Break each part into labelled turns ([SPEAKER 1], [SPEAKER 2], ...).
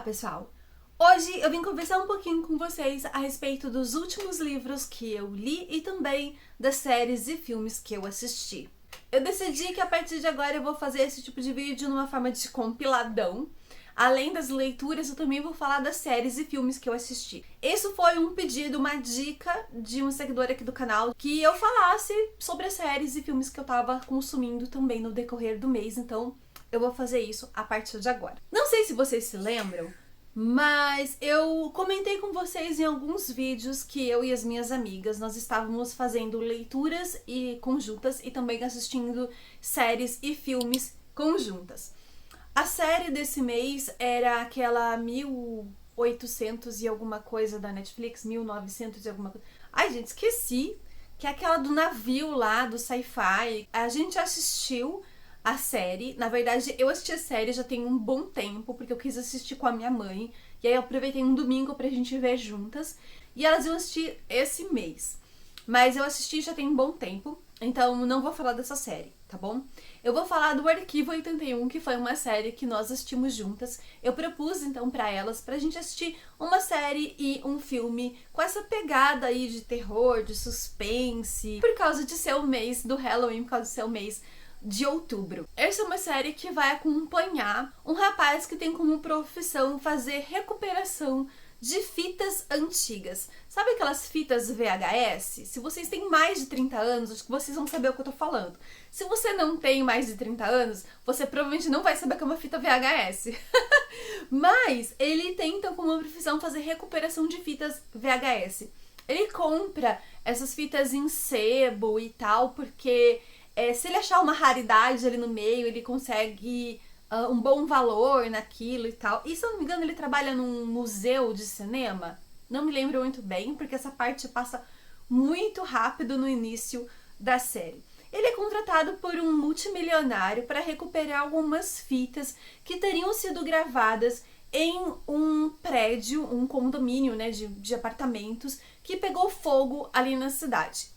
[SPEAKER 1] pessoal! Hoje eu vim conversar um pouquinho com vocês a respeito dos últimos livros que eu li e também das séries e filmes que eu assisti. Eu decidi que a partir de agora eu vou fazer esse tipo de vídeo numa forma de compiladão. Além das leituras, eu também vou falar das séries e filmes que eu assisti. Isso foi um pedido, uma dica de um seguidor aqui do canal, que eu falasse sobre as séries e filmes que eu tava consumindo também no decorrer do mês, então eu vou fazer isso a partir de agora. Não sei se vocês se lembram, mas eu comentei com vocês em alguns vídeos que eu e as minhas amigas, nós estávamos fazendo leituras e conjuntas e também assistindo séries e filmes conjuntas. A série desse mês era aquela 1800 e alguma coisa da Netflix, 1900 e alguma coisa. Ai, gente, esqueci. Que é aquela do navio lá, do sci-fi. A gente assistiu a série. Na verdade, eu assisti a série já tem um bom tempo, porque eu quis assistir com a minha mãe. E aí eu aproveitei um domingo pra gente ver juntas. E elas iam assistir esse mês. Mas eu assisti já tem um bom tempo, então não vou falar dessa série, tá bom? Eu vou falar do Arquivo 81, que foi uma série que nós assistimos juntas. Eu propus então pra elas, pra gente assistir uma série e um filme com essa pegada aí de terror, de suspense, por causa de ser o mês do Halloween, por causa de ser o mês de outubro. Essa é uma série que vai acompanhar um rapaz que tem como profissão fazer recuperação de fitas antigas. Sabe aquelas fitas VHS? Se vocês têm mais de 30 anos, acho que vocês vão saber o que eu tô falando. Se você não tem mais de 30 anos, você provavelmente não vai saber o que é uma fita VHS. Mas ele tem então como profissão fazer recuperação de fitas VHS. Ele compra essas fitas em sebo e tal, porque se ele achar uma raridade ali no meio, ele consegue um bom valor naquilo e tal. E se eu não me engano, ele trabalha num museu de cinema. Não me lembro muito bem, porque essa parte passa muito rápido no início da série. Ele é contratado por um multimilionário para recuperar algumas fitas que teriam sido gravadas em um prédio, um condomínio, né, de apartamentos, que pegou fogo ali na cidade.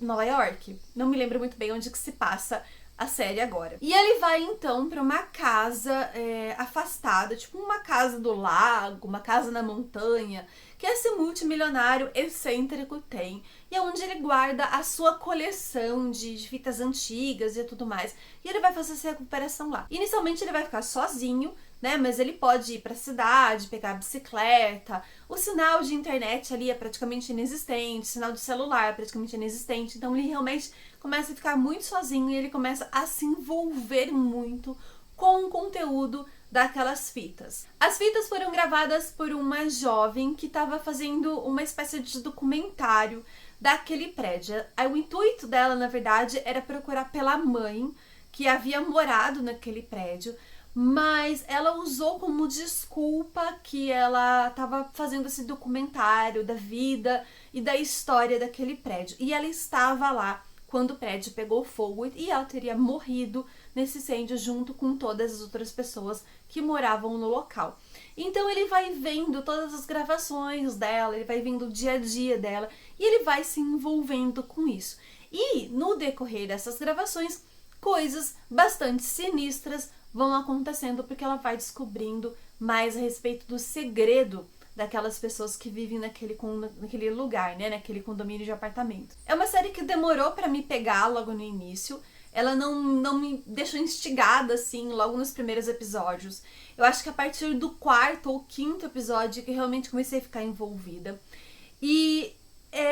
[SPEAKER 1] Nova York? Não me lembro muito bem onde que se passa a série agora. E ele vai então para uma casa afastada, tipo uma casa do lago, uma casa na montanha, que esse multimilionário excêntrico tem, e é onde ele guarda a sua coleção de fitas antigas e tudo mais. E ele vai fazer essa recuperação lá. Inicialmente ele vai ficar sozinho, né? Mas ele pode ir para a cidade, pegar a bicicleta. O sinal de internet ali é praticamente inexistente, o sinal de celular é praticamente inexistente. Então ele realmente começa a ficar muito sozinho e ele começa a se envolver muito com o conteúdo daquelas fitas. As fitas foram gravadas por uma jovem que estava fazendo uma espécie de documentário daquele prédio. O intuito dela, na verdade, era procurar pela mãe que havia morado naquele prédio, mas ela usou como desculpa que ela estava fazendo esse documentário da vida e da história daquele prédio. E ela estava lá quando o prédio pegou fogo e ela teria morrido nesse incêndio junto com todas as outras pessoas que moravam no local. Então ele vai vendo todas as gravações dela, ele vai vendo o dia a dia dela e ele vai se envolvendo com isso. E no decorrer dessas gravações, coisas bastante sinistras vão acontecendo, porque ela vai descobrindo mais a respeito do segredo daquelas pessoas que vivem naquele lugar, né, naquele condomínio de apartamento. É uma série que demorou pra me pegar logo no início. Ela não me deixou instigada, assim, logo nos primeiros episódios. Eu acho que a partir do quarto ou quinto episódio que eu realmente comecei a ficar envolvida. E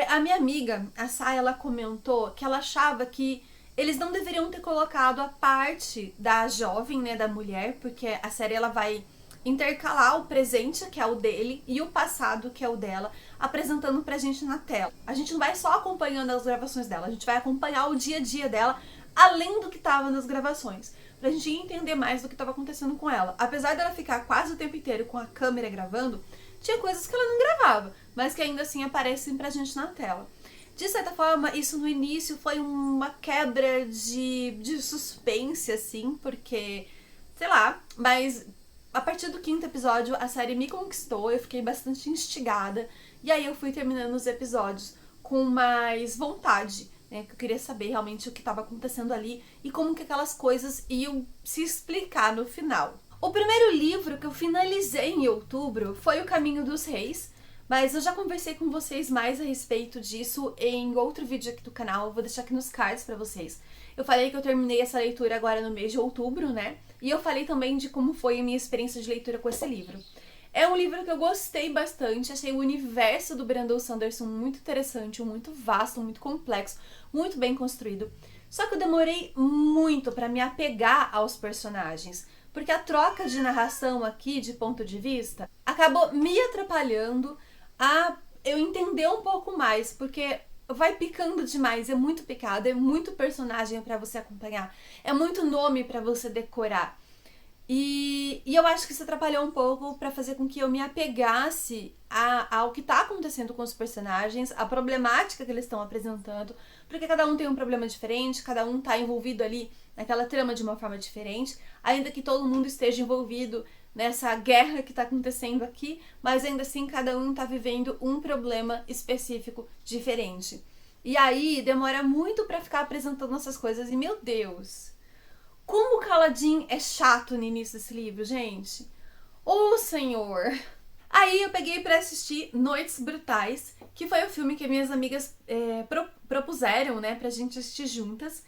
[SPEAKER 1] a minha amiga, a Sai, ela comentou que ela achava que eles não deveriam ter colocado a parte da jovem, né, da mulher, porque a série ela vai intercalar o presente, que é o dele, e o passado, que é o dela, apresentando pra gente na tela. A gente não vai só acompanhando as gravações dela, a gente vai acompanhar o dia a dia dela, além do que tava nas gravações, pra gente entender mais do que tava acontecendo com ela. Apesar dela ficar quase o tempo inteiro com a câmera gravando, tinha coisas que ela não gravava, mas que ainda assim aparecem pra gente na tela. De certa forma, isso no início foi uma quebra de suspense, assim, porque, sei lá, mas a partir do quinto episódio a série me conquistou, eu fiquei bastante instigada, e aí eu fui terminando os episódios com mais vontade, né, que eu queria saber realmente o que estava acontecendo ali e como que aquelas coisas iam se explicar no final. O primeiro livro que eu finalizei em outubro foi O Caminho dos Reis, mas eu já conversei com vocês mais a respeito disso em outro vídeo aqui do canal, vou deixar aqui nos cards pra vocês. Eu falei que eu terminei essa leitura agora no mês de outubro, né? E eu falei também de como foi a minha experiência de leitura com esse livro. É um livro que eu gostei bastante, achei o universo do Brandon Sanderson muito interessante, muito vasto, muito complexo, muito bem construído. Só que eu demorei muito pra me apegar aos personagens, porque a troca de narração aqui, de ponto de vista, acabou me atrapalhando a eu entender um pouco mais, porque vai picando demais, é muito picado, é muito personagem pra você acompanhar, é muito nome pra você decorar. E eu acho que isso atrapalhou um pouco pra fazer com que eu me apegasse ao que tá acontecendo com os personagens, a problemática que eles estão apresentando, porque cada um tem um problema diferente, cada um tá envolvido ali naquela trama de uma forma diferente, ainda que todo mundo esteja envolvido nessa guerra que tá acontecendo aqui, mas ainda assim cada um tá vivendo um problema específico diferente. E aí demora muito pra ficar apresentando essas coisas e, meu Deus, como o Kaladin é chato no início desse livro, gente. Ô, senhor! Aí eu peguei pra assistir Noites Brutais, que foi o filme que minhas amigas propuseram, né, pra gente assistir juntas.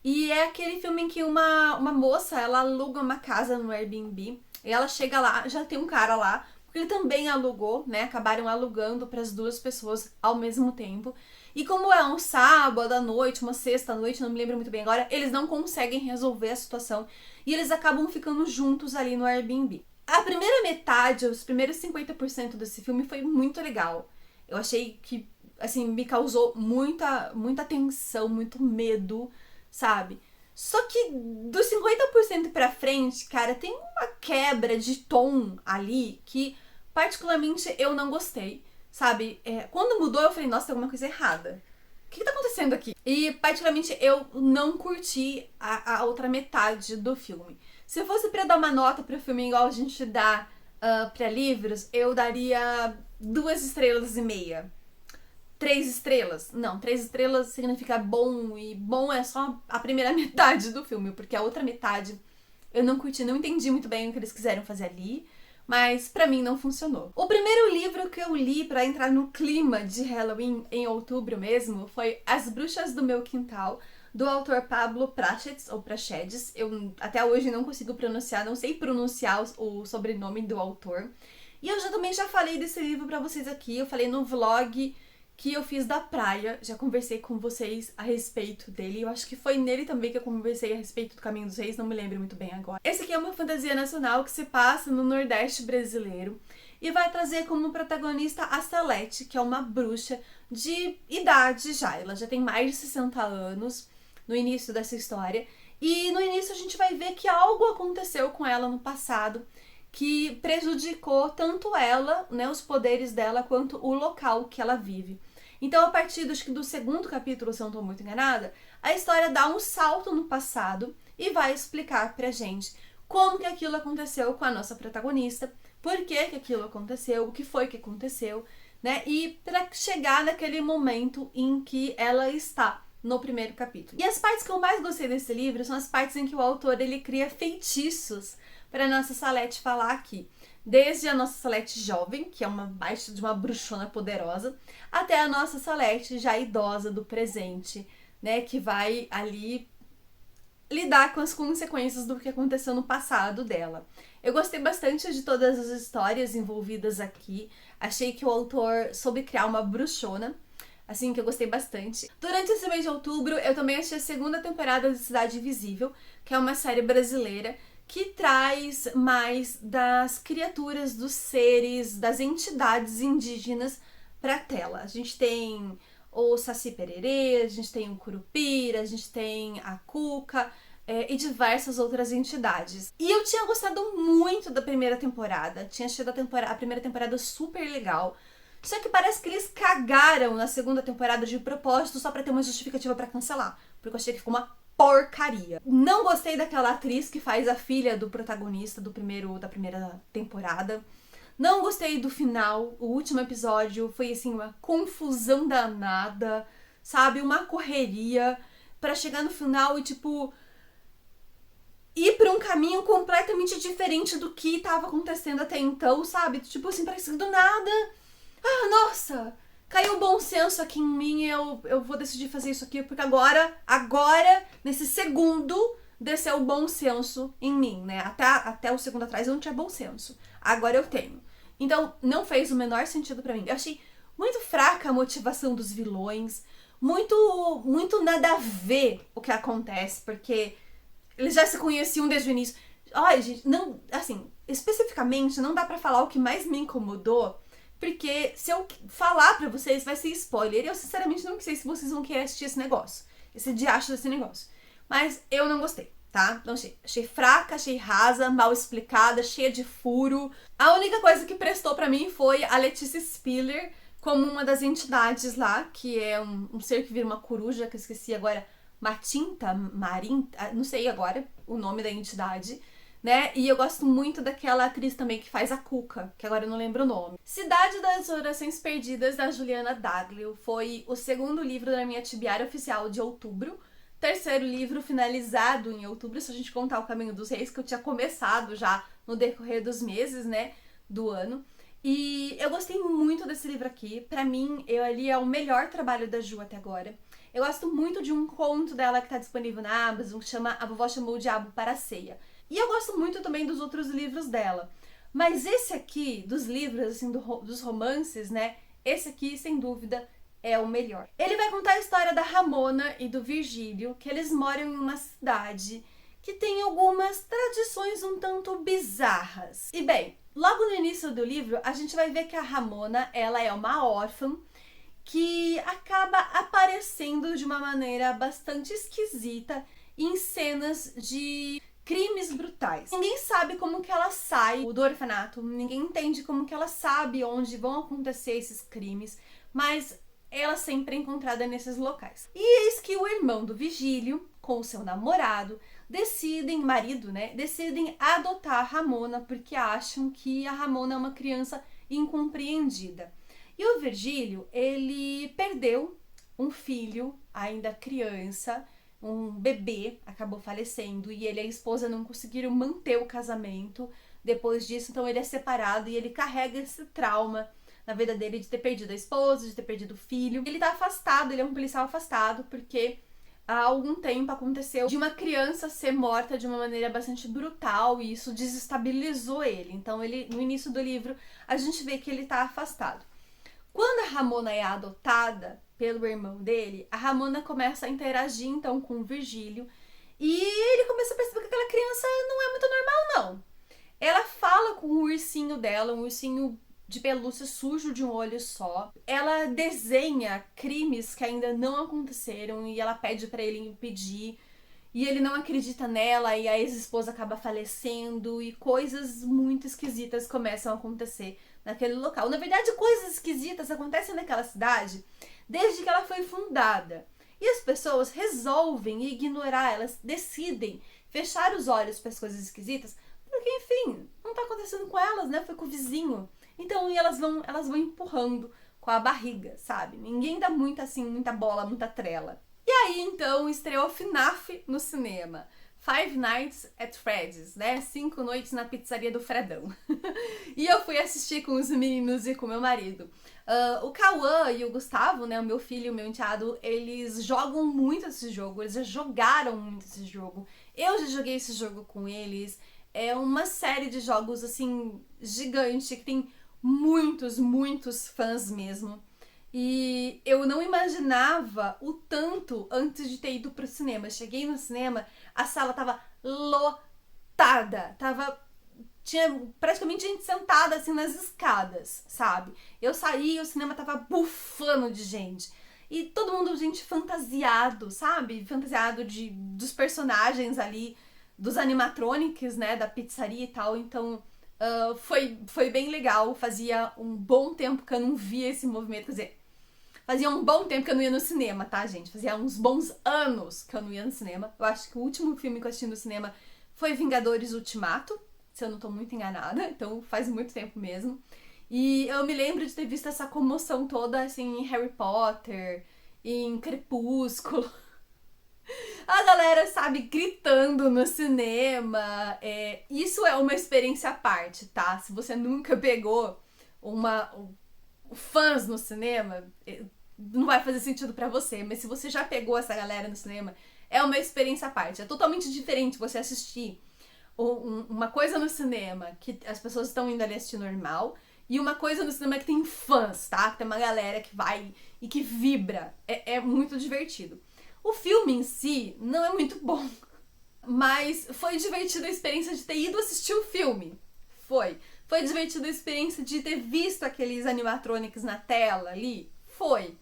[SPEAKER 1] E é aquele filme em que uma moça, ela aluga uma casa no Airbnb, e ela chega lá, já tem um cara lá, porque ele também alugou, né, acabaram alugando pras duas pessoas ao mesmo tempo. E como é um sábado à noite, uma sexta à noite, não me lembro muito bem agora, eles não conseguem resolver a situação e eles acabam ficando juntos ali no Airbnb. A primeira metade, os primeiros 50% desse filme foi muito legal. Eu achei que, assim, me causou muita tensão, muito medo, sabe? Só que dos 50% pra frente, cara, tem uma quebra de tom ali que particularmente eu não gostei. Sabe, quando mudou eu falei, nossa, tem alguma coisa errada. O que tá acontecendo aqui? E, particularmente, eu não curti a outra metade do filme. Se fosse pra dar uma nota pro filme igual a gente dá pra livros, eu daria 2,5 estrelas. 3 estrelas? Não, 3 estrelas significa bom, e bom é só a primeira metade do filme, porque a outra metade eu não curti, não entendi muito bem o que eles quiseram fazer ali. Mas pra mim não funcionou. O primeiro livro que eu li pra entrar no clima de Halloween em outubro mesmo foi As Bruxas do Meu Quintal, do autor Pablo Prachedes, ou Prachedes. Eu até hoje não consigo pronunciar, não sei pronunciar o sobrenome do autor. E eu também já falei desse livro pra vocês aqui, eu falei no vlog que eu fiz da praia, já conversei com vocês a respeito dele. Eu acho que foi nele também que eu conversei a respeito do Caminho dos Reis, não me lembro muito bem agora. Esse aqui é uma fantasia nacional que se passa no Nordeste brasileiro e vai trazer como protagonista a Celeste, que é uma bruxa de idade já. Ela já tem mais de 60 anos no início dessa história. E no início a gente vai ver que algo aconteceu com ela no passado que prejudicou tanto ela, né, os poderes dela, quanto o local que ela vive. Então, a partir acho que do segundo capítulo, se eu não estou muito enganada, a história dá um salto no passado e vai explicar pra gente como que aquilo aconteceu com a nossa protagonista, por que que aquilo aconteceu, o que foi que aconteceu, né? E pra chegar naquele momento em que ela está no primeiro capítulo. E as partes que eu mais gostei desse livro são as partes em que o autor ele cria feitiços para nossa Salete falar aqui. Desde a nossa Salete jovem, que é uma baixa de uma bruxona poderosa, até a nossa Salete já idosa do presente, né, que vai ali lidar com as consequências do que aconteceu no passado dela. Eu gostei bastante de todas as histórias envolvidas aqui. Achei que o autor soube criar uma bruxona, assim, que eu gostei bastante. Durante esse mês de outubro, eu também achei a segunda temporada de Cidade Invisível, que é uma série brasileira que traz mais das criaturas, dos seres, das entidades indígenas pra tela. A gente tem o Saci Pererê, a gente tem o Curupira, a gente tem a Cuca e diversas outras entidades. E eu tinha gostado muito da primeira temporada, tinha achado a primeira temporada super legal. Só que parece que eles cagaram na segunda temporada de propósito só pra ter uma justificativa pra cancelar. Porque eu achei que ficou uma porcaria. Não gostei daquela atriz que faz a filha do protagonista da primeira temporada. Não gostei do final. O último episódio foi assim uma confusão danada, sabe? Uma correria pra chegar no final e tipo... ir pra um caminho completamente diferente do que tava acontecendo até então, sabe? Tipo assim, parece que do nada... Ah, nossa! Caiu o bom senso aqui em mim e eu vou decidir fazer isso aqui, porque agora, nesse segundo, desceu o bom senso em mim, né? Até o segundo atrás eu não tinha bom senso. Agora eu tenho. Então, não fez o menor sentido pra mim. Eu achei muito fraca a motivação dos vilões, muito nada a ver o que acontece, porque eles já se conheciam desde o início. Olha, gente, não, assim, especificamente não dá pra falar o que mais me incomodou, porque se eu falar pra vocês vai ser spoiler, e eu sinceramente não sei se vocês vão querer assistir esse negócio, esse diacho desse negócio. Mas eu não gostei, tá? Não achei. Achei fraca, achei rasa, mal explicada, cheia de furo. A única coisa que prestou pra mim foi a Letícia Spiller como uma das entidades lá, que é um ser que vira uma coruja, que eu esqueci agora, Marinta, não sei agora o nome da entidade, né? E eu gosto muito daquela atriz também que faz a Cuca, que agora eu não lembro o nome. Cidade das Orações Perdidas, da Juliana Daglio, foi o segundo livro da minha tibiária oficial de outubro. Terceiro livro finalizado em outubro, se a gente contar o Caminho dos Reis, que eu tinha começado já no decorrer dos meses, né, do ano. E eu gostei muito desse livro aqui. Pra mim, ele é o melhor trabalho da Ju até agora. Eu gosto muito de um conto dela que tá disponível na Amazon, que chama A Vovó Chamou o Diabo para a Ceia. E eu gosto muito também dos outros livros dela. Mas esse aqui, dos livros, assim, dos romances, né, esse aqui, sem dúvida, é o melhor. Ele vai contar a história da Ramona e do Virgílio, que eles moram em uma cidade que tem algumas tradições um tanto bizarras. E bem, logo no início do livro, a gente vai ver que a Ramona, ela é uma órfã que acaba aparecendo de uma maneira bastante esquisita em cenas de crimes brutais. Ninguém sabe como que ela sai do orfanato, ninguém entende como que ela sabe onde vão acontecer esses crimes, mas ela sempre é encontrada nesses locais. E eis que o irmão do Virgílio, com o seu namorado, decidem adotar a Ramona porque acham que a Ramona é uma criança incompreendida. E o Virgílio, ele perdeu um filho, ainda criança, um bebê, acabou falecendo, e ele e a esposa não conseguiram manter o casamento depois disso, então ele é separado e ele carrega esse trauma na vida dele de ter perdido a esposa, de ter perdido o filho. Ele tá afastado, ele é um policial afastado, porque há algum tempo aconteceu de uma criança ser morta de uma maneira bastante brutal e isso desestabilizou ele. Então, no início do livro, a gente vê que ele tá afastado. Quando a Ramona é adotada pelo irmão dele, a Ramona começa a interagir então com o Virgílio e ele começa a perceber que aquela criança não é muito normal, não. Ela fala com o ursinho dela, um ursinho de pelúcia sujo de um olho só. Ela desenha crimes que ainda não aconteceram e ela pede pra ele impedir. E ele não acredita nela e a ex-esposa acaba falecendo e coisas muito esquisitas começam a acontecer naquele local. Na verdade, coisas esquisitas acontecem naquela cidade desde que ela foi fundada. E as pessoas resolvem ignorar, elas decidem fechar os olhos para as coisas esquisitas, porque, enfim, não tá acontecendo com elas, né? Foi com o vizinho. Então, elas vão empurrando com a barriga, sabe? Ninguém dá muita bola, muita trela. E aí, então, estreou FNAF no cinema. Five Nights at Freddy's, né? 5 noites na pizzaria do Fredão. E eu fui assistir com os meninos e com meu marido. O Cauã e o Gustavo, né? O meu filho e o meu enteado, eles jogam muito esse jogo. Eles já jogaram muito esse jogo. Eu já joguei esse jogo com eles. É uma série de jogos, assim, gigante, que tem muitos fãs mesmo. E eu não imaginava o tanto antes de ter ido pro cinema. Cheguei no cinema, a sala tava lotada. Tinha praticamente gente sentada assim nas escadas, sabe? Eu saí e o cinema tava bufando de gente. E todo mundo, gente, fantasiado, sabe? Fantasiado dos personagens ali, dos animatronics, né? Da pizzaria e tal. Então, foi bem legal. Fazia um bom tempo que eu não via esse movimento. Quer dizer, fazia um bom tempo que eu não ia no cinema, tá, gente? Fazia uns bons anos que eu não ia no cinema. Eu acho que o último filme que eu assisti no cinema foi Vingadores Ultimato, se eu não tô muito enganada. Então, faz muito tempo mesmo. E eu me lembro de ter visto essa comoção toda, assim, em Harry Potter, em Crepúsculo. A galera, sabe, gritando no cinema. Isso é uma experiência à parte, tá? Se você nunca pegou fãs no cinema, não vai fazer sentido pra você. Mas se você já pegou essa galera no cinema, é uma experiência à parte. É totalmente diferente você assistir uma coisa no cinema que as pessoas estão indo ali assistir normal e uma coisa no cinema que tem fãs, tá? Que tem uma galera que vai e que vibra. É muito divertido. O filme em si não é muito bom, mas foi divertida a experiência de ter ido assistir o filme. Foi. Foi divertida a experiência de ter visto aqueles animatronics na tela ali. Foi.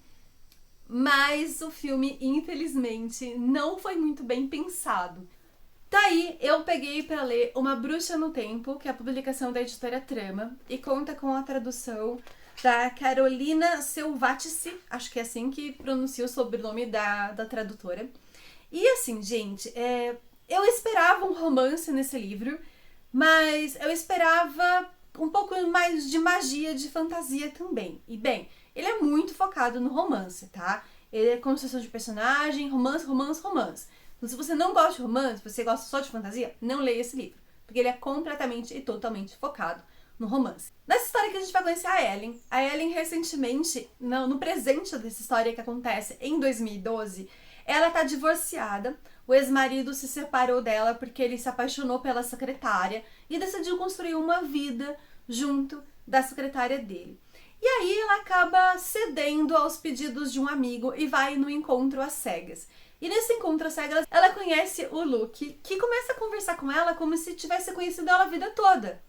[SPEAKER 1] Mas o filme, infelizmente, não foi muito bem pensado. Daí eu peguei pra ler Uma Bruxa no Tempo, que é a publicação da editora Trama, e conta com a tradução da Carolina Selvatici, acho que é assim que pronuncia o sobrenome da tradutora. E assim, gente, eu esperava um romance nesse livro, mas eu esperava um pouco mais de magia, de fantasia também. E bem, ele é muito focado no romance, tá? Ele é construção de personagem, romance, romance, romance. Então, se você não gosta de romance, você gosta só de fantasia, não leia esse livro. Porque ele é completamente e totalmente focado no romance. Nessa história que a gente vai conhecer a Ellen recentemente, no presente dessa história que acontece em 2012, ela tá divorciada, o ex-marido se separou dela porque ele se apaixonou pela secretária e decidiu construir uma vida junto da secretária dele. E aí ela acaba cedendo aos pedidos de um amigo e vai no encontro às cegas. E nesse encontro às cegas, ela conhece o Luke, que começa a conversar com ela como se tivesse conhecido ela a vida toda.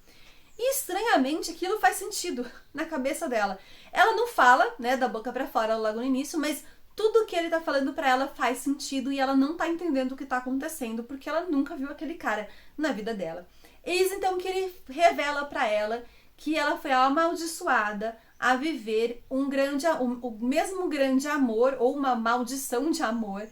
[SPEAKER 1] E estranhamente aquilo faz sentido na cabeça dela. Ela não fala, né, da boca pra fora logo no início, mas tudo que ele tá falando pra ela faz sentido e ela não tá entendendo o que tá acontecendo, porque ela nunca viu aquele cara na vida dela. Eis então que ele revela pra ela que ela foi amaldiçoada a viver o mesmo grande amor, ou uma maldição de amor,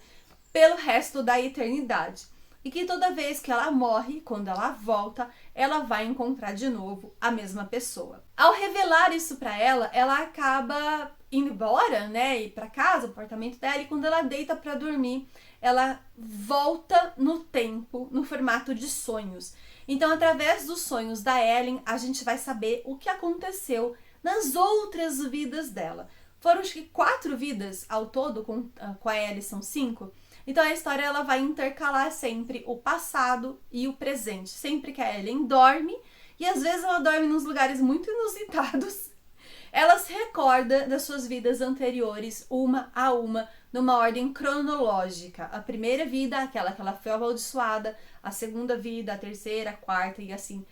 [SPEAKER 1] pelo resto da eternidade. E que toda vez que ela morre, quando ela volta, ela vai encontrar de novo a mesma pessoa. Ao revelar isso pra ela, ela acaba indo embora, né, ir pra casa, o apartamento dela, e quando ela deita pra dormir, ela volta no tempo, no formato de sonhos. Então, através dos sonhos da Ellen, a gente vai saber o que aconteceu nas outras vidas dela. Foram, acho que 4 vidas ao todo, com a Ellie são 5. Então a história ela vai intercalar sempre o passado e o presente. Sempre que a Ellen dorme, e às vezes ela dorme nos lugares muito inusitados, ela se recorda das suas vidas anteriores, uma a uma, numa ordem cronológica. A primeira vida, aquela que ela foi amaldiçoada, a segunda vida, a terceira, a quarta e assim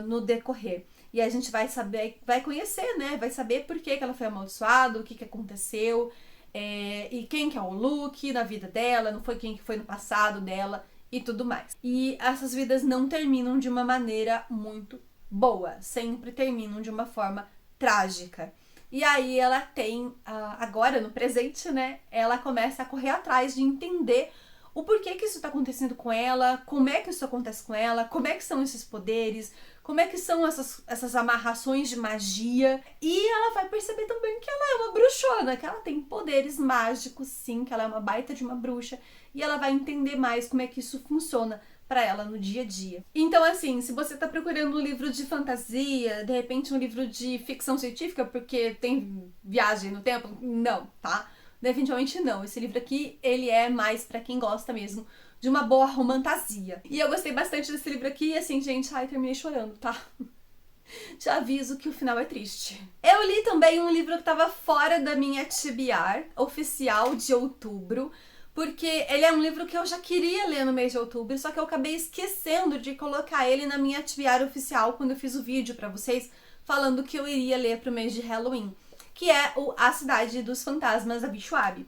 [SPEAKER 1] no decorrer. E a gente vai saber, vai conhecer, né? Vai saber por que ela foi amaldiçoada, o que aconteceu. E quem que é o Luke na vida dela, não foi quem que foi no passado dela e tudo mais. E essas vidas não terminam de uma maneira muito boa, sempre terminam de uma forma trágica. E aí ela tem, agora no presente, né, ela começa a correr atrás de entender o porquê que isso está acontecendo com ela, como é que isso acontece com ela, como é que são esses poderes, como é que são essas amarrações de magia. E ela vai perceber também que ela é uma bruxona, que ela tem poderes mágicos, sim, que ela é uma baita de uma bruxa. E ela vai entender mais como é que isso funciona pra ela no dia a dia. Então, assim, se você tá procurando um livro de fantasia, de repente um livro de ficção científica, porque tem viagem no tempo, não, tá? Definitivamente não. Esse livro aqui, ele é mais pra quem gosta mesmo de uma boa romantasia. E eu gostei bastante desse livro aqui e assim, gente, terminei chorando, tá? Já aviso que o final é triste. Eu li também um livro que tava fora da minha TBR oficial de outubro, porque ele é um livro que eu já queria ler no mês de outubro, só que eu acabei esquecendo de colocar ele na minha TBR oficial quando eu fiz o vídeo pra vocês, falando que eu iria ler pro mês de Halloween, que é A Cidade dos Fantasmas, Abishwab.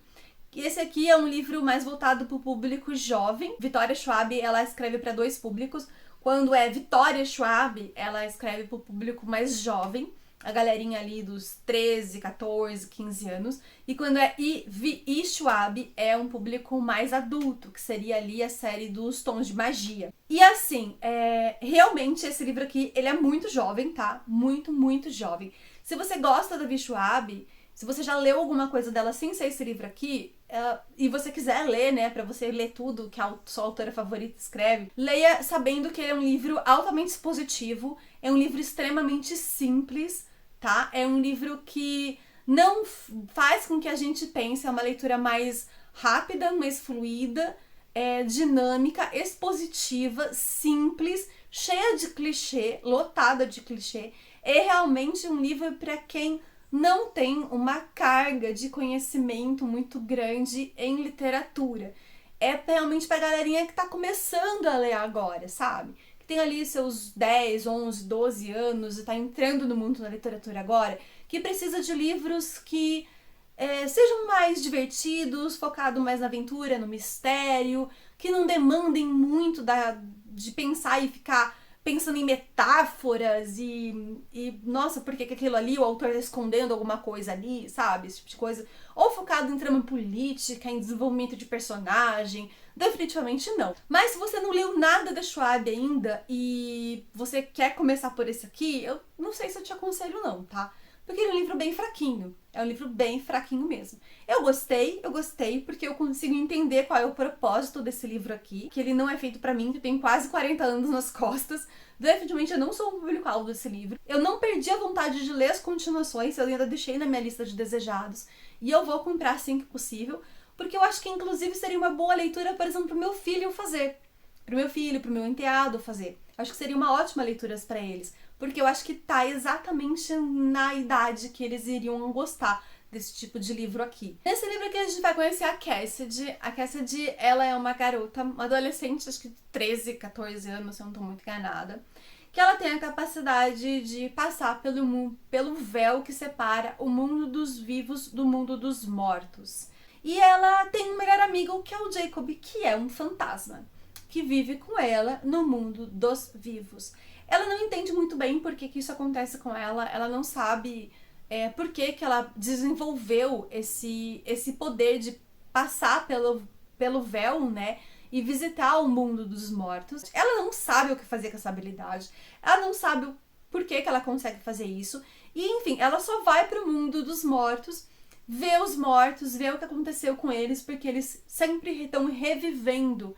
[SPEAKER 1] Esse aqui é um livro mais voltado para o público jovem. Vitória Schwab, ela escreve para 2 públicos. Quando é Vitória Schwab, ela escreve para o público mais jovem, a galerinha ali dos 13, 14, 15 anos. E quando é I Schwab, é um público mais adulto, que seria ali a série dos Tons de Magia. E assim, realmente esse livro aqui, ele é muito jovem, tá? Muito, muito jovem. Se você gosta da Vi Schwab, Se você já leu alguma coisa dela sem ser esse livro aqui, e você quiser ler, né, pra você ler tudo que a sua autora favorita escreve, leia sabendo que ele é um livro altamente expositivo, é um livro extremamente simples, tá? É um livro que não faz com que a gente pense, é uma leitura mais rápida, mais fluida, dinâmica, expositiva, simples, cheia de clichê, lotada de clichê. É realmente um livro para quem não tem uma carga de conhecimento muito grande em literatura. É realmente pra galerinha que tá começando a ler agora, sabe? Que tem ali seus 10, 11, 12 anos e tá entrando no mundo da literatura agora, que precisa de livros que sejam mais divertidos, focado mais na aventura, no mistério, que não demandem muito de pensar e ficar pensando em metáforas e nossa, por que aquilo ali, o autor tá escondendo alguma coisa ali, sabe? Esse tipo de coisa. Ou focado em trama política, em desenvolvimento de personagem. Definitivamente não. Mas se você não leu nada da Schwab ainda e você quer começar por esse aqui, eu não sei se eu te aconselho não, tá? Porque ele é um livro bem fraquinho. É um livro bem fraquinho mesmo. Eu gostei porque eu consigo entender qual é o propósito desse livro aqui. Que ele não é feito pra mim, que eu tenho quase 40 anos nas costas. Definitivamente eu não sou o público-alvo desse livro. Eu não perdi a vontade de ler as continuações, eu ainda deixei na minha lista de desejados. E eu vou comprar assim que possível. Porque eu acho que inclusive seria uma boa leitura, por exemplo, pro meu filho fazer. Pro meu filho, pro meu enteado fazer. Acho que seria uma ótima leitura pra eles. Porque eu acho que tá exatamente na idade que eles iriam gostar desse tipo de livro aqui. Nesse livro aqui a gente vai conhecer a Cassidy. A Cassidy, ela é uma garota, uma adolescente, acho que de 13, 14 anos, se eu não tô muito enganada, que ela tem a capacidade de passar pelo véu que separa o mundo dos vivos do mundo dos mortos. E ela tem um melhor amigo que é o Jacob, que é um fantasma, que vive com ela no mundo dos vivos. Ela não entende muito bem por que isso acontece com ela, ela não sabe por que ela desenvolveu esse poder de passar pelo véu, né, e visitar o mundo dos mortos. Ela não sabe o que fazer com essa habilidade, ela não sabe por que ela consegue fazer isso, e enfim, ela só vai pro mundo dos mortos, vê os mortos, vê o que aconteceu com eles, porque eles sempre estão revivendo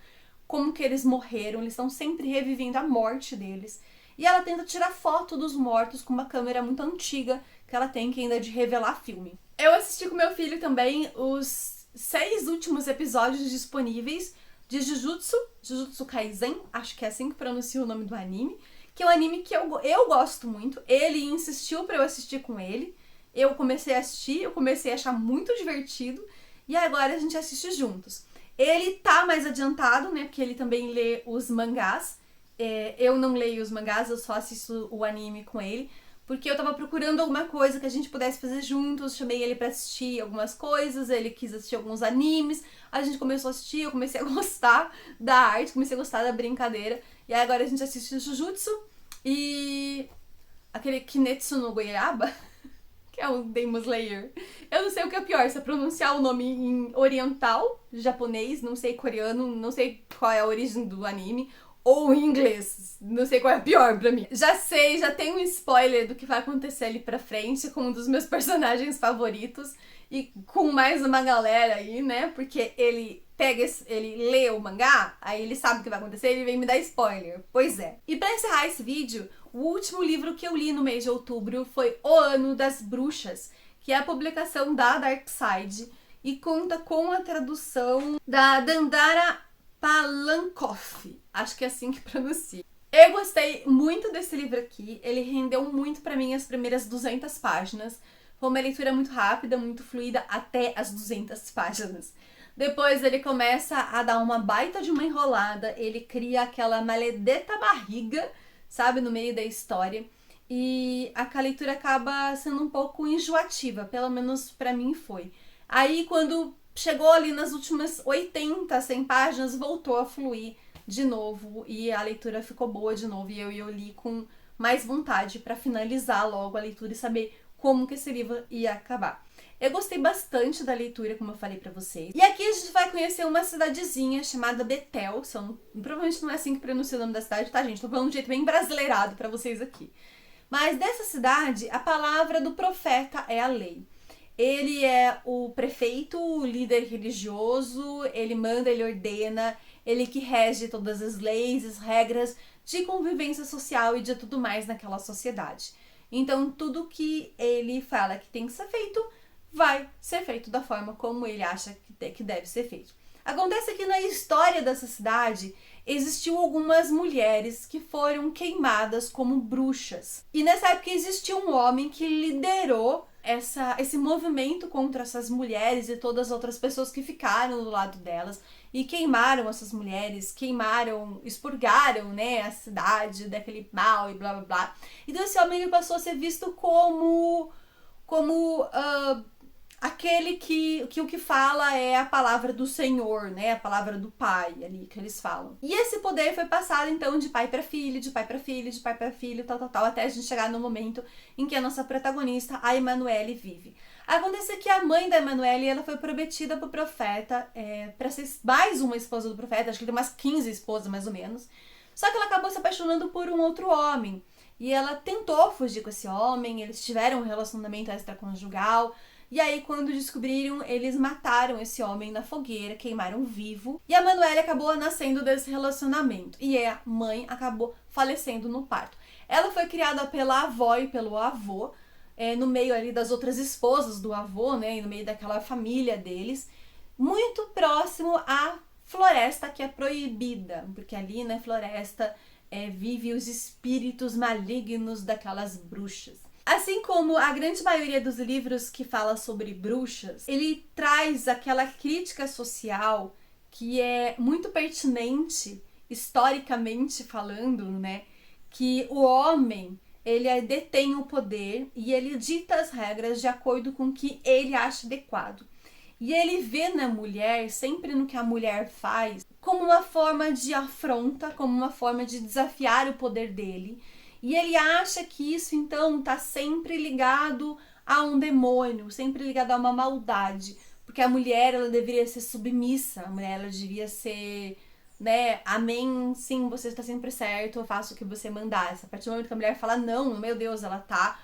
[SPEAKER 1] como que eles morreram, eles estão sempre revivendo a morte deles. E ela tenta tirar foto dos mortos com uma câmera muito antiga que ela tem, que ainda é de revelar filme. Eu assisti com meu filho também os 6 últimos episódios disponíveis de Jujutsu Kaisen, acho que é assim que pronuncia o nome do anime, que é um anime que eu gosto muito. Ele insistiu pra eu assistir com ele. Eu comecei a assistir, eu comecei a achar muito divertido e agora a gente assiste juntos. Ele tá mais adiantado, né, porque ele também lê os mangás. Eu não leio os mangás, eu só assisto o anime com ele, porque eu tava procurando alguma coisa que a gente pudesse fazer juntos, chamei ele pra assistir algumas coisas, ele quis assistir alguns animes, a gente começou a assistir, eu comecei a gostar da arte, comecei a gostar da brincadeira, e aí agora a gente assiste Jujutsu e aquele Kimetsu no Goiaba, que é o Demon Slayer. Eu não sei o que é pior, se é pronunciar o nome em oriental, japonês, não sei coreano, não sei qual é a origem do anime, ou em inglês. Não sei qual é pior pra mim. Já sei, já tem um spoiler do que vai acontecer ali pra frente com um dos meus personagens favoritos. E com mais uma galera aí, né? Porque ele lê o mangá, aí ele sabe o que vai acontecer, ele vem me dar spoiler. Pois é. E pra encerrar esse vídeo, o último livro que eu li no mês de outubro foi O Ano das Bruxas, que é a publicação da Darkside e conta com a tradução da Dandara Palankoff. Acho que é assim que pronuncia. Eu gostei muito desse livro aqui, ele rendeu muito pra mim as primeiras 200 páginas. Foi uma leitura muito rápida, muito fluida até as 200 páginas. Depois ele começa a dar uma baita de uma enrolada, ele cria aquela maledeta barriga, sabe, no meio da história. E a leitura acaba sendo um pouco enjoativa, pelo menos pra mim foi. Aí quando chegou ali nas últimas 80, 100 páginas, voltou a fluir de novo e a leitura ficou boa de novo e eu li com mais vontade pra finalizar logo a leitura e saber como que esse livro ia acabar. Eu gostei bastante da leitura, como eu falei pra vocês. E aqui a gente vai conhecer uma cidadezinha chamada Betel. Provavelmente não é assim que pronuncia o nome da cidade, tá, gente? Tô falando de um jeito bem brasileirado pra vocês aqui. Mas dessa cidade, a palavra do profeta é a lei. Ele é o prefeito, o líder religioso, ele manda, ele ordena, ele que rege todas as leis, as regras de convivência social e de tudo mais naquela sociedade. Então, tudo que ele fala que tem que ser feito, vai ser feito da forma como ele acha que deve ser feito. Acontece que na história dessa cidade existiu algumas mulheres que foram queimadas como bruxas. E nessa época existia um homem que liderou esse movimento contra essas mulheres e todas as outras pessoas que ficaram do lado delas e queimaram essas mulheres, expurgaram, né, a cidade daquele mal e blá blá blá. Então esse homem ele passou a ser visto como aquele que o que fala é a palavra do Senhor, né? A palavra do Pai ali que eles falam. E esse poder foi passado então de pai para filho, de pai para filho, de pai para filho, tal, até a gente chegar no momento em que a nossa protagonista, a Emanuele, vive. Acontece que a mãe da Emanuele, ela foi prometida pro profeta para ser mais uma esposa do profeta, acho que tem umas 15 esposas mais ou menos. Só que ela acabou se apaixonando por um outro homem. E ela tentou fugir com esse homem, eles tiveram um relacionamento extraconjugal. E aí, quando descobriram, eles mataram esse homem na fogueira, queimaram vivo. E a Emanuele acabou nascendo desse relacionamento. E a mãe acabou falecendo no parto. Ela foi criada pela avó e pelo avô, no meio ali das outras esposas do avô, né? No meio daquela família deles. Muito próximo à floresta que é proibida. Porque ali na floresta vive os espíritos malignos daquelas bruxas. Assim como a grande maioria dos livros que fala sobre bruxas, ele traz aquela crítica social que é muito pertinente, historicamente falando, né? Que o homem, ele detém o poder e ele dita as regras de acordo com o que ele acha adequado. E ele vê na mulher, sempre no que a mulher faz, como uma forma de afronta, como uma forma de desafiar o poder dele. E ele acha que isso, então, está sempre ligado a um demônio, sempre ligado a uma maldade. Porque a mulher, ela deveria ser submissa, a mulher, ela devia ser, né, amém, sim, você está sempre certo, eu faço o que você mandar. A partir do momento que a mulher fala não, meu Deus, ela está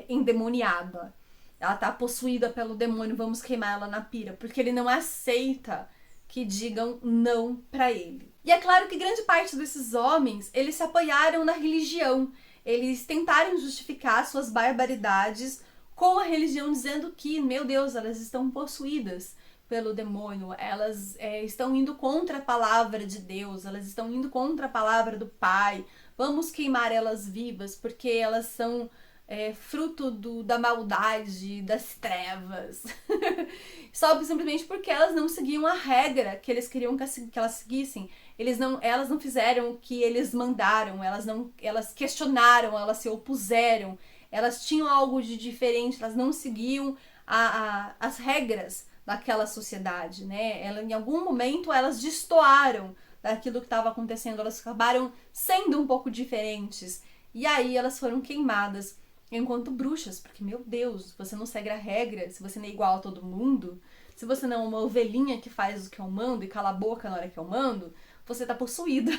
[SPEAKER 1] endemoniada. Ela está possuída pelo demônio, vamos queimar ela na pira. Porque ele não aceita que digam não para ele. E é claro que grande parte desses homens, eles se apoiaram na religião. Eles tentaram justificar suas barbaridades com a religião, dizendo que, meu Deus, elas estão possuídas pelo demônio, elas estão indo contra a palavra de Deus, elas estão indo contra a palavra do Pai, vamos queimar elas vivas, porque elas são fruto da maldade, das trevas. Só simplesmente porque elas não seguiam a regra que eles queriam que elas seguissem. Elas não fizeram o que eles mandaram, elas questionaram, elas se opuseram, elas tinham algo de diferente, elas não seguiam as regras daquela sociedade, né? Em algum momento elas destoaram daquilo que estava acontecendo, elas acabaram sendo um pouco diferentes. E aí elas foram queimadas enquanto bruxas, porque, meu Deus, você não segue a regra, se você não é igual a todo mundo, se você não é uma ovelhinha que faz o que eu mando e cala a boca na hora que eu mando, você tá possuída.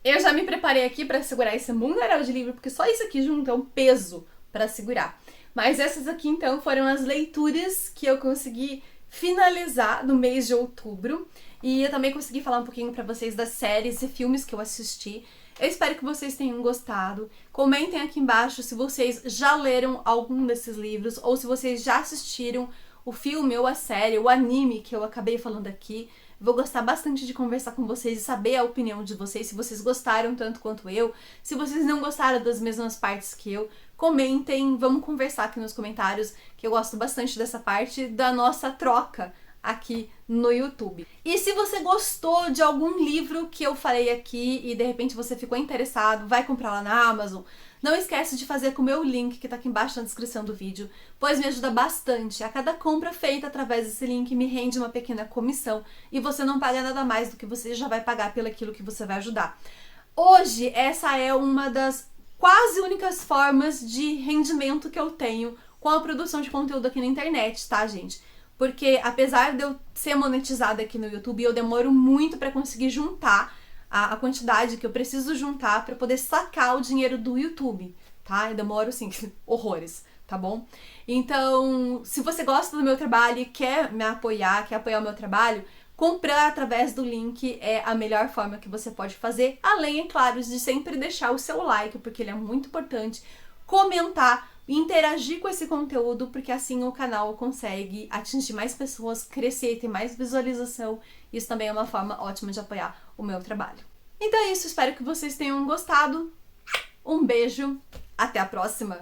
[SPEAKER 1] Eu já me preparei aqui pra segurar esse mundaréu de livro, porque só isso aqui junto é um peso pra segurar. Mas essas aqui, então, foram as leituras que eu consegui finalizar no mês de outubro. E eu também consegui falar um pouquinho pra vocês das séries e filmes que eu assisti. Eu espero que vocês tenham gostado. Comentem aqui embaixo se vocês já leram algum desses livros ou se vocês já assistiram o filme ou a série, o anime que eu acabei falando aqui. Vou gostar bastante de conversar com vocês e saber a opinião de vocês, se vocês gostaram tanto quanto eu, se vocês não gostaram das mesmas partes que eu. Comentem, vamos conversar aqui nos comentários, que eu gosto bastante dessa parte da nossa troca aqui no YouTube. E se você gostou de algum livro que eu falei aqui e de repente você ficou interessado, vai comprar lá na Amazon, não esquece de fazer com o meu link que tá aqui embaixo na descrição do vídeo, pois me ajuda bastante. A cada compra feita através desse link me rende uma pequena comissão e você não paga nada mais do que você já vai pagar pelo aquilo que você vai ajudar. Hoje, essa é uma das quase únicas formas de rendimento que eu tenho com a produção de conteúdo aqui na internet, tá, gente? Porque apesar de eu ser monetizada aqui no YouTube, eu demoro muito para conseguir juntar a quantidade que eu preciso juntar para poder sacar o dinheiro do YouTube, tá? Eu demoro, assim, horrores tá bom? Então, se você gosta do meu trabalho e quer me apoiar, quer apoiar o meu trabalho, comprar através do link é a melhor forma que você pode fazer, além, é claro, de sempre deixar o seu like, porque ele é muito importante, comentar, interagir com esse conteúdo, porque assim o canal consegue atingir mais pessoas, crescer, ter mais visualização. Isso também é uma forma ótima de apoiar o meu trabalho. Então é isso, espero que vocês tenham gostado. Um beijo, até a próxima!